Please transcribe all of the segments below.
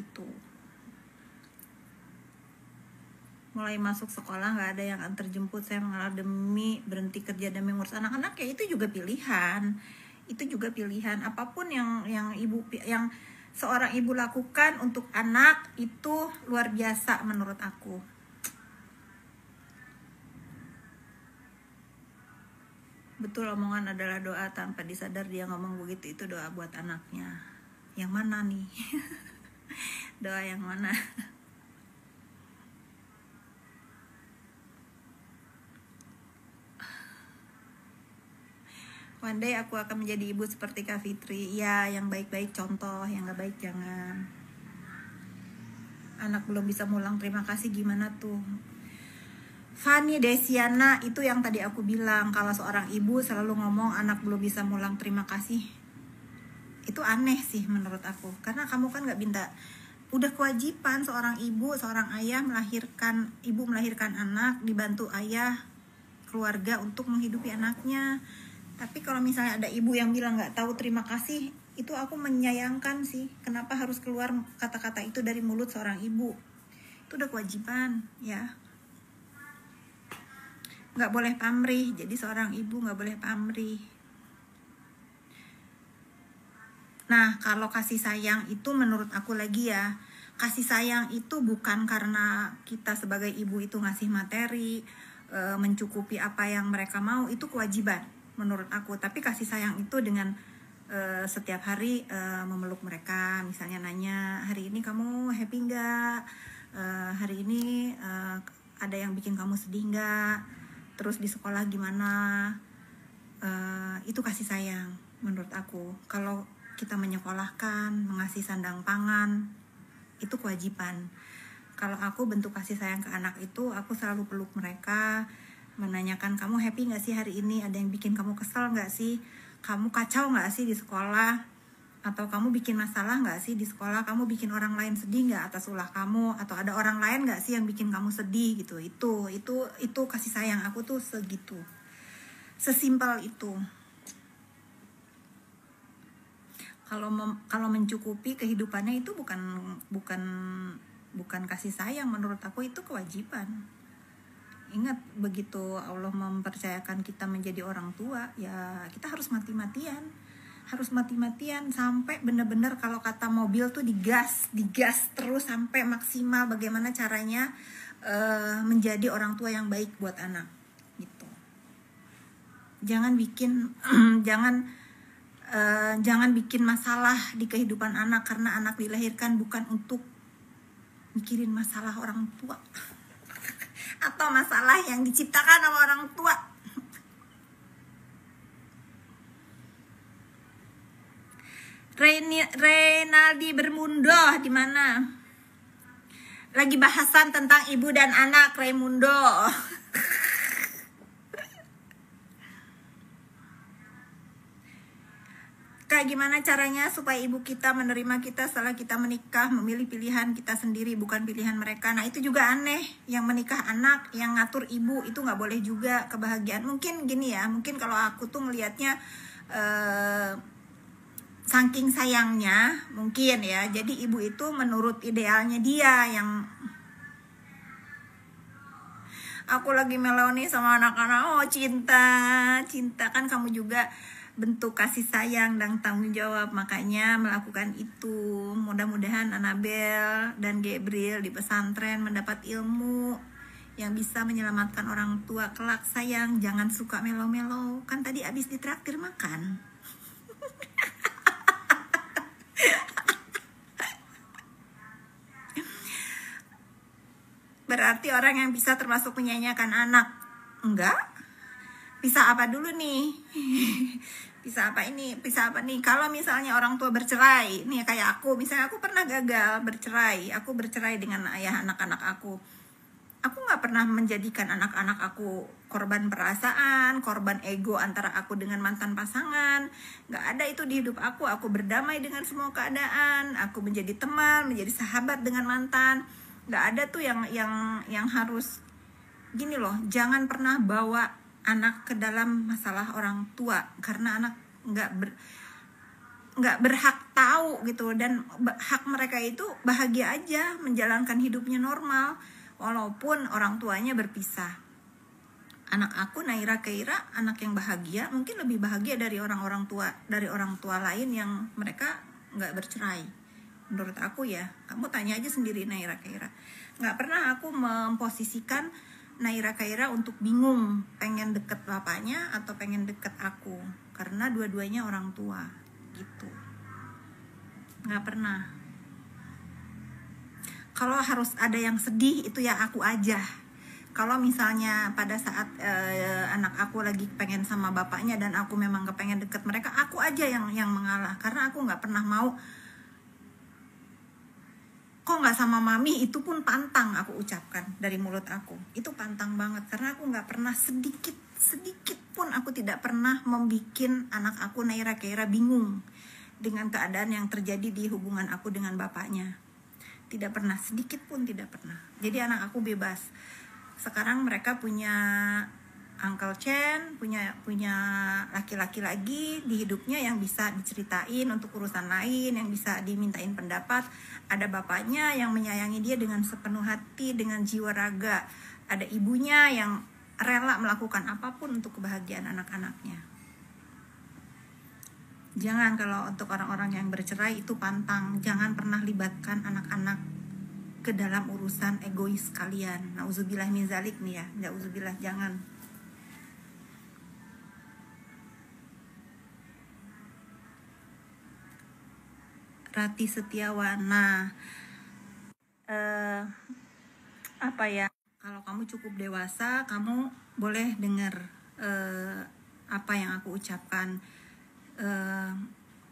gitu. Mulai masuk sekolah nggak ada yang antar jemput, saya mengalah demi berhenti kerja demi ngurus anak-anak, ya itu juga pilihan. Itu juga pilihan. Apapun yang seorang ibu lakukan untuk anak itu luar biasa menurut aku. Betul, omongan adalah doa. Tanpa disadar dia ngomong begitu, itu doa buat anaknya. Yang mana nih? Doa yang mana? One day aku akan menjadi ibu seperti Kak Fitri. Ya, yang baik-baik contoh, yang gak baik jangan. Anak belum bisa mulang terima kasih, gimana tuh? Fanny Desiana, itu yang tadi aku bilang, kalau seorang ibu selalu ngomong anak belum bisa mulang terima kasih, itu aneh sih menurut aku. Karena kamu kan gak minta, udah kewajiban seorang ibu, seorang ayah melahirkan, ibu melahirkan anak, dibantu ayah, keluarga untuk menghidupi anaknya. Tapi kalau misalnya ada ibu yang bilang gak tahu terima kasih, itu aku menyayangkan sih. Kenapa harus keluar kata-kata itu dari mulut seorang ibu? Itu udah kewajiban ya. Gak boleh pamrih, jadi seorang ibu gak boleh pamrih. Nah, kalau kasih sayang itu menurut aku lagi ya, kasih sayang itu bukan karena kita sebagai ibu itu ngasih materi, mencukupi apa yang mereka mau, itu kewajiban menurut aku. Tapi kasih sayang itu dengan setiap hari memeluk mereka, misalnya nanya, hari ini kamu happy nggak? Hari ini ada yang bikin kamu sedih nggak? Terus di sekolah gimana? Itu kasih sayang menurut aku. Kalau kita menyekolahkan, mengasih sandang pangan, itu kewajiban. Kalau aku bentuk kasih sayang ke anak itu, aku selalu peluk mereka, menanyakan, kamu happy gak sih hari ini? Ada yang bikin kamu kesel gak sih? Kamu kacau gak sih di sekolah? Atau kamu bikin masalah gak sih di sekolah? Kamu bikin orang lain sedih gak atas ulah kamu? Atau ada orang lain gak sih yang bikin kamu sedih gitu? Itu kasih sayang aku tuh segitu. Sesimpel itu. Kalau mencukupi kehidupannya itu bukan kasih sayang, menurut aku itu kewajiban. Ingat, begitu Allah mempercayakan kita menjadi orang tua, ya kita harus mati-matian sampai benar-benar, kalau kata mobil tuh digas terus sampai maksimal. Bagaimana caranya menjadi orang tua yang baik buat anak gitu. Jangan bikin masalah di kehidupan anak, karena anak dilahirkan bukan untuk mikirin masalah orang tua atau masalah yang diciptakan sama orang tua. Reynaldi Bermundo di mana? Lagi bahasan tentang ibu dan anak, Raimundo. Kayak gimana caranya supaya ibu kita menerima kita setelah kita menikah, memilih pilihan kita sendiri, bukan pilihan mereka. Nah itu juga aneh, yang menikah anak, yang ngatur ibu, itu gak boleh juga kebahagiaan. Mungkin gini ya, mungkin kalau aku tuh ngelihatnya saking sayangnya, mungkin ya, jadi ibu itu menurut idealnya dia. Yang aku lagi mellow nih sama anak-anak, oh cinta kan kamu juga bentuk kasih sayang dan tanggung jawab, makanya melakukan itu. Mudah-mudahan Anabel dan Gabriel di pesantren mendapat ilmu yang bisa menyelamatkan orang tua kelak. Sayang, jangan suka melo-melo, kan tadi abis ditraktir makan. Berarti orang yang bisa termasuk menyanyiakan anak? Enggak. Bisa apa dulu nih? Bisa apa nih? Kalau misalnya orang tua bercerai, nih kayak aku, misalnya aku pernah gagal bercerai, aku bercerai dengan ayah anak-anak aku. Aku nggak pernah menjadikan anak-anak aku korban perasaan, korban ego antara aku dengan mantan pasangan. Nggak ada itu di hidup aku. Aku berdamai dengan semua keadaan. Aku menjadi teman, menjadi sahabat dengan mantan. Nggak ada tuh yang harus gini loh. Jangan pernah bawa nggak berhak tahu gitu, dan hak mereka itu bahagia aja menjalankan hidupnya normal walaupun orang tuanya berpisah. Anak aku Naira Keira anak yang bahagia, mungkin lebih bahagia dari orang tua lain yang mereka nggak bercerai. Menurut aku ya, kamu tanya aja sendiri Naira Keira. Nggak pernah aku memposisikan Naira Keira untuk bingung pengen deket bapaknya atau pengen deket aku, karena dua-duanya orang tua gitu. Nggak pernah. Kalau harus ada yang sedih itu ya aku aja. Kalau misalnya pada saat anak aku lagi pengen sama bapaknya dan aku memang kepengen deket mereka, aku aja yang mengalah, karena aku nggak pernah mau. Kok nggak sama mami, itu pun pantang aku ucapkan dari mulut aku, itu pantang banget, karena aku nggak pernah sedikit pun aku tidak pernah membikin anak aku Naira Keira bingung dengan keadaan yang terjadi di hubungan aku dengan bapaknya. Tidak pernah, sedikit pun tidak pernah. Jadi anak aku bebas. Sekarang mereka punya Uncle Chen, punya laki-laki lagi di hidupnya yang bisa diceritain untuk urusan lain, yang bisa dimintain pendapat. Ada bapaknya yang menyayangi dia dengan sepenuh hati, dengan jiwa raga. Ada ibunya yang rela melakukan apapun untuk kebahagiaan anak-anaknya. Jangan, kalau untuk orang-orang yang bercerai itu pantang. Jangan pernah libatkan anak-anak ke dalam urusan egois kalian. Nauzubillah min zalik nih ya. Nauzubillah, jangan. Rati Setiawan. Nah, apa ya? Kalau kamu cukup dewasa, kamu boleh dengar apa yang aku ucapkan.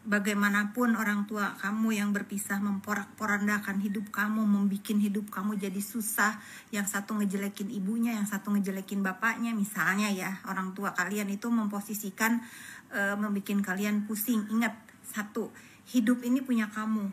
Bagaimanapun orang tua kamu yang berpisah memporak-porandakan hidup kamu, membikin hidup kamu jadi susah, yang satu ngejelekin ibunya, yang satu ngejelekin bapaknya misalnya ya, orang tua kalian itu memposisikan membikin kalian pusing. Ingat satu, hidup ini punya kamu.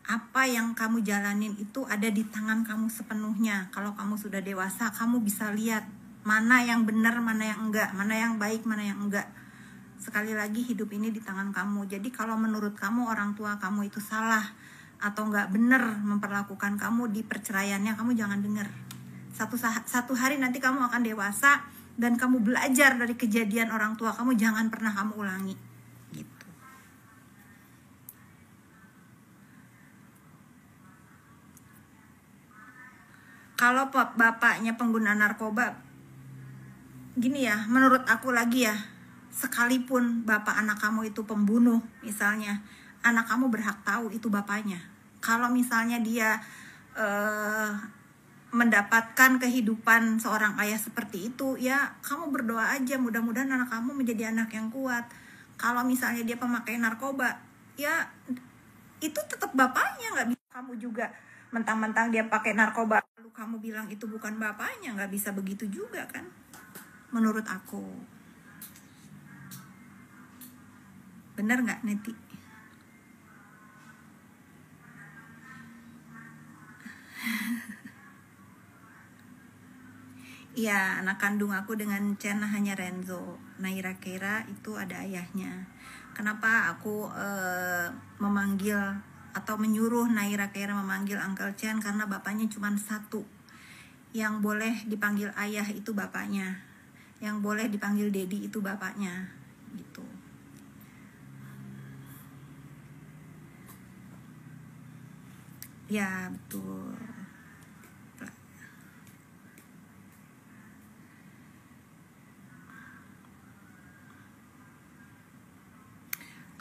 Apa yang kamu jalanin itu ada di tangan kamu sepenuhnya. Kalau kamu sudah dewasa, kamu bisa lihat mana yang benar, mana yang enggak, mana yang baik, mana yang enggak. Sekali lagi, hidup ini di tangan kamu. Jadi kalau menurut kamu orang tua kamu itu salah atau nggak benar memperlakukan kamu di perceraiannya, kamu jangan dengar. Satu hari nanti kamu akan dewasa dan kamu belajar dari kejadian orang tua kamu, jangan pernah kamu ulangi gitu. Kalau bapaknya pengguna narkoba, gini ya, menurut aku lagi ya, sekalipun bapak anak kamu itu pembunuh misalnya, anak kamu berhak tahu itu bapaknya. Kalau misalnya dia mendapatkan kehidupan seorang ayah seperti itu, ya kamu berdoa aja, mudah-mudahan anak kamu menjadi anak yang kuat. Kalau misalnya dia pemakai narkoba, ya itu tetap bapaknya. Nggak bisa kamu juga mentang-mentang dia pakai narkoba lalu kamu bilang itu bukan bapaknya. Nggak bisa begitu juga kan, menurut aku. Bener nggak Neti? Iya, anak kandung aku dengan Chen hanya Renzo. Naira Keira itu ada ayahnya. Kenapa aku memanggil atau menyuruh Naira Keira memanggil Uncle Chen? Karena bapaknya cuma satu. Yang boleh dipanggil ayah itu bapaknya. Yang boleh dipanggil Dedi itu bapaknya. Gitu. Ya, betul.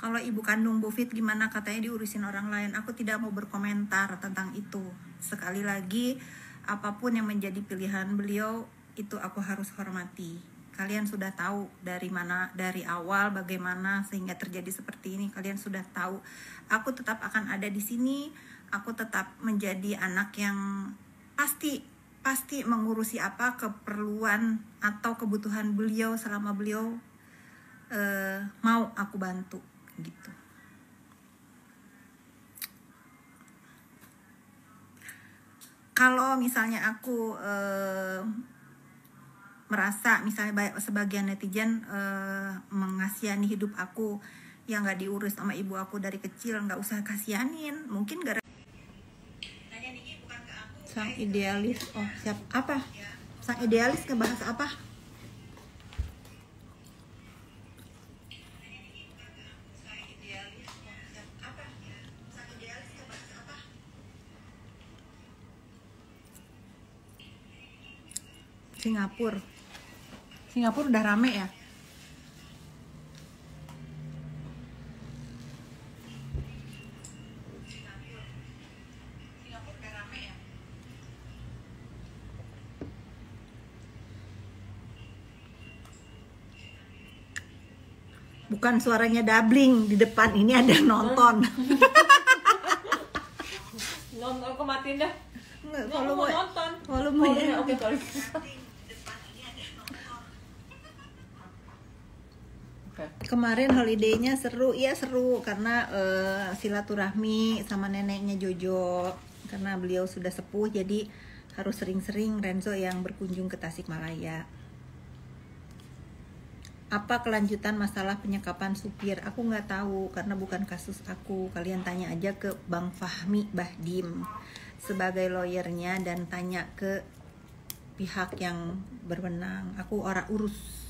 Kalau ibu kandung Bu Fit gimana, katanya diurusin orang lain. Aku tidak mau berkomentar tentang itu. Sekali lagi, apapun yang menjadi pilihan beliau itu aku harus hormati. Kalian sudah tahu dari awal bagaimana sehingga terjadi seperti ini. Kalian sudah tahu. Aku tetap akan ada di sini. Aku tetap menjadi anak yang pasti mengurusi apa keperluan atau kebutuhan beliau selama beliau mau aku bantu gitu. Kalau misalnya aku merasa misalnya sebagian netizen mengasihani hidup aku, yang nggak diurus sama ibu aku dari kecil, nggak usah kasihanin. Mungkin gara sang idealis. Oh siap apa? Sang idealis ngebahas apa? Singapura udah rame ya. Bukan suaranya dabling di depan, ini ada nonton. Nonton aku matiin dah. Nggak, Kalau mau nonton. Volumenya. Oke, sorry. Kemarin holiday-nya seru, iya seru karena silaturahmi sama neneknya Jojo, karena beliau sudah sepuh jadi harus sering-sering Renzo yang berkunjung ke Tasikmalaya. Apa kelanjutan masalah penyekapan supir? Aku nggak tahu karena bukan kasus aku. Kalian tanya aja ke Bang Fahmi Bahdim sebagai lawyernya dan tanya ke pihak yang berwenang. Aku ora urus.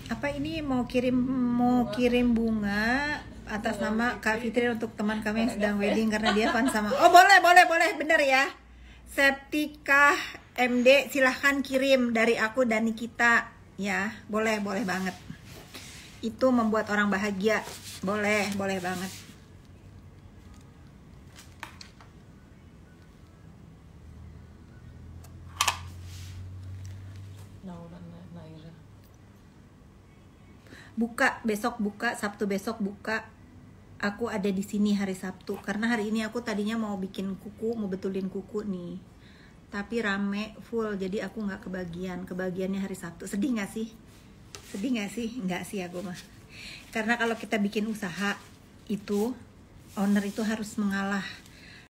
Apa ini mau kirim bunga atas nama Kak Fitri untuk teman kami yang sedang wedding karena dia fans sama. Oh boleh bener ya. Septika MD silahkan kirim dari aku dan Nikita ya, boleh banget. Itu membuat orang bahagia, boleh banget. Buka besok, buka Sabtu besok buka. Aku ada di sini hari Sabtu karena hari ini aku tadinya mau bikin kuku, mau betulin kuku nih. Tapi rame full jadi aku nggak kebagiannya hari Sabtu. Sedih nggak sih? Nggak sih aku mah. Karena kalau kita bikin usaha itu owner itu harus mengalah.